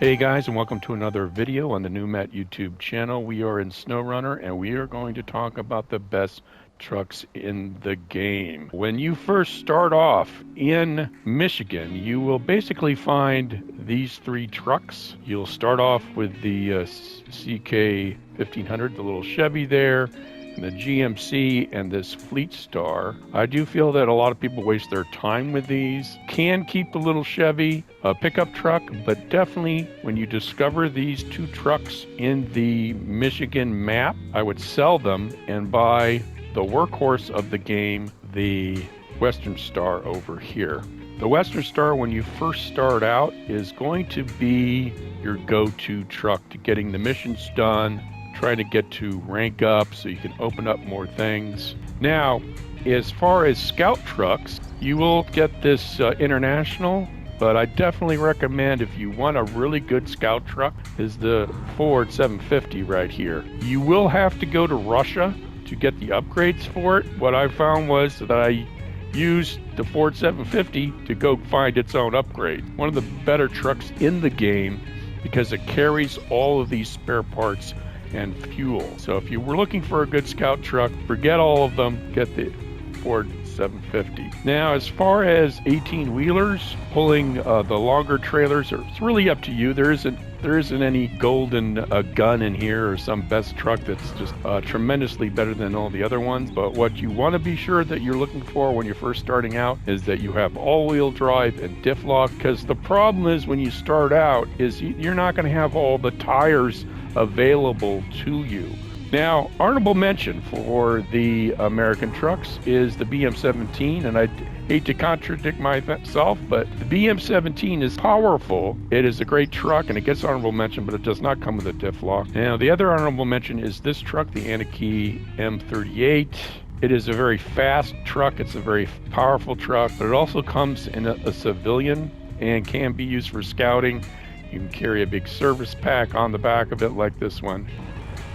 Hey guys, and welcome to another video on the Nuumet YouTube channel. We are in SnowRunner and we are going to talk about the best trucks in the game. When you first start off in Michigan, you will basically find these three trucks. You'll start off with the CK 1500, the little Chevy there, and the GMC and this Fleet Star. I do feel that a lot of people waste their time with these. Can keep the little Chevy pickup truck, but definitely when you discover these two trucks in the Michigan map, I would sell them and buy the workhorse of the game, the Western Star over here. The Western Star, when you first start out, is going to be your go-to truck to getting the missions done, trying to get to rank up so you can open up more things. Now, as far as scout trucks, you will get this international, but I definitely recommend, if you want a really good scout truck, is the Ford 750 right here. You will have to go to Russia to get the upgrades for it. What I found was that I used the Ford 750 to go find its own upgrade. One of the better trucks in the game because it carries all of these spare parts and fuel. So if you were looking for a good scout truck, forget all of them, get the Ford 750. Now, as far as 18-wheelers, pulling the longer trailers, it's really up to you. There isn't any golden gun in here or some best truck that's just tremendously better than all the other ones. But what you want to be sure that you're looking for when you're first starting out is that you have all-wheel drive and diff lock, because the problem is when you start out is you're not going to have all the tires available to you. Now, honorable mention for the American trucks is the BM17, and I hate to contradict myself, but the BM17 is powerful. It is a great truck, and it gets honorable mention, but it does not come with a diff lock. Now, the other honorable mention is this truck, the Anarchy M38. It is a very fast truck. It's a very powerful truck, but it also comes in a civilian and can be used for scouting. You can carry a big service pack on the back of it like this one.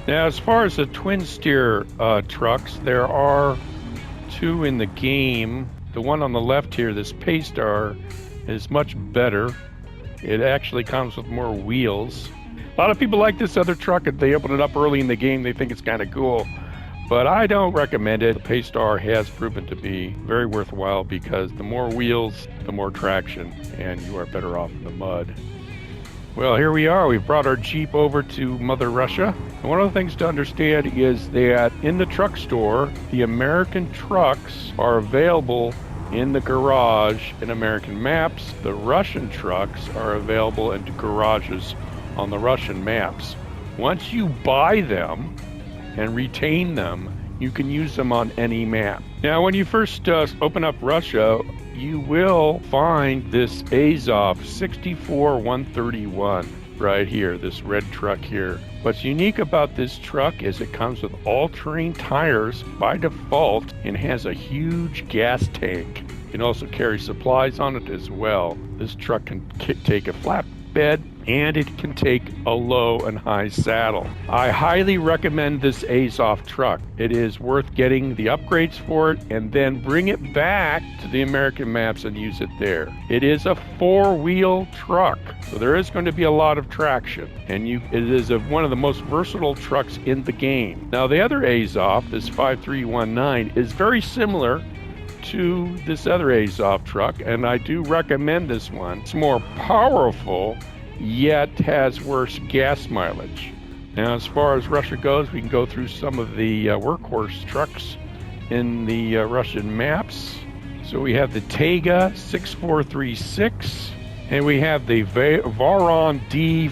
Now, as far as the twin steer trucks, there are two in the game. The one on the left here, this Paystar, is much better. It actually comes with more wheels. A lot of people like this other truck. If they open it up early in the game, they think it's kind of cool. But I don't recommend it. The Paystar has proven to be very worthwhile because the more wheels, the more traction, and you are better off in the mud. Well, here we are. We've brought our Jeep over to Mother Russia. And one of the things to understand is that in the truck store, the American trucks are available in the garage in American maps. The Russian trucks are available in garages on the Russian maps. Once you buy them and retain them, you can use them on any map. Now, when you first open up Russia, you will find this Azov 64131 right here, this red truck here. What's unique about this truck is it comes with all-terrain tires by default and has a huge gas tank. You can also carry supplies on it as well. This truck can take a flatbed and it can take a low and high saddle. I highly recommend this Azov truck. It is worth getting the upgrades for it and then bring it back to the American maps and use it there. It is a four-wheel truck, so there is going to be a lot of traction, and it is one of the most versatile trucks in the game. Now, the other Azov, this 5319, is very similar to this other Azov truck, and I do recommend this one. It's more powerful, yet has worse gas mileage. Now, as far as Russia goes, we can go through some of the workhorse trucks in the Russian maps. So we have the Taiga 6436, and we have the Varon D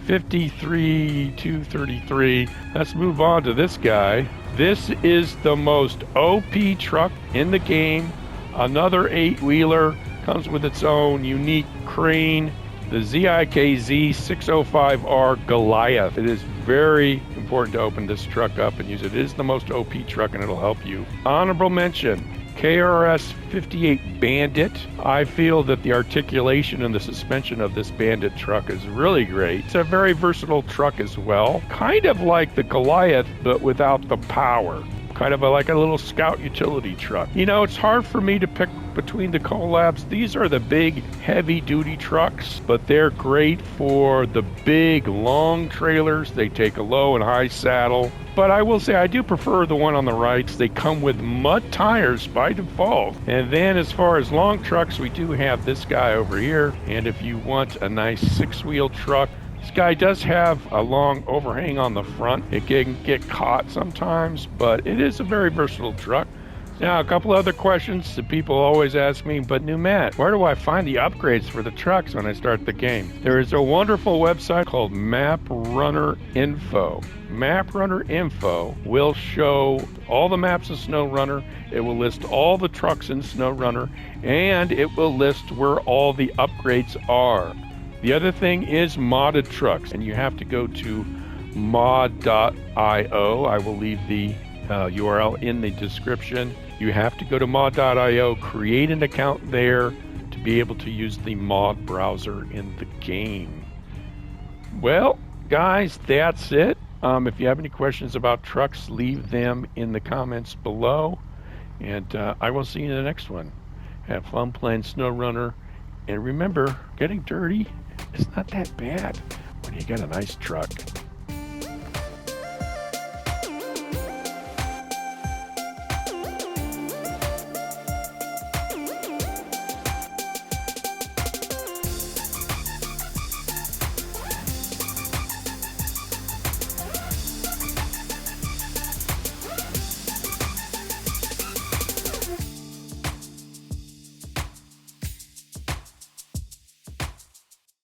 53233. Let's move on to this guy. This is the most OP truck in the game. Another 8-wheeler, comes with its own unique crane. The ZIKZ 605R Goliath. It is very important to open this truck up and use it. It is the most OP truck and it'll help you. Honorable mention, KRS 58 Bandit. I feel that the articulation and the suspension of this Bandit truck is really great. It's a very versatile truck as well. Kind of like the Goliath, but without the power. kind of like a little scout utility truck. You know, it's hard for me to pick between the collabs. These are the big heavy duty trucks, but they're great for the big long trailers. They take a low and high saddle. But I will say I do prefer the one on the right. They come with mud tires by default. And then as far as long trucks, we do have this guy over here. And if you want a nice 6-wheel truck, this guy does have a long overhang on the front. It can get caught sometimes, but it is a very versatile truck. Now, a couple other questions that people always ask me, but Nuumet, where do I find the upgrades for the trucks when I start the game? There is a wonderful website called MapRunner Info. MapRunner Info will show all the maps of SnowRunner. It will list all the trucks in SnowRunner, and it will list where all the upgrades are. The other thing is modded trucks, and you have to go to mod.io. I will leave the URL in the description. You have to go to mod.io, create an account there to be able to use the mod browser in the game. Well, guys, that's it. If you have any questions about trucks, leave them in the comments below, and I will see you in the next one. Have fun playing SnowRunner, and remember, getting dirty is not that bad when you got a nice truck.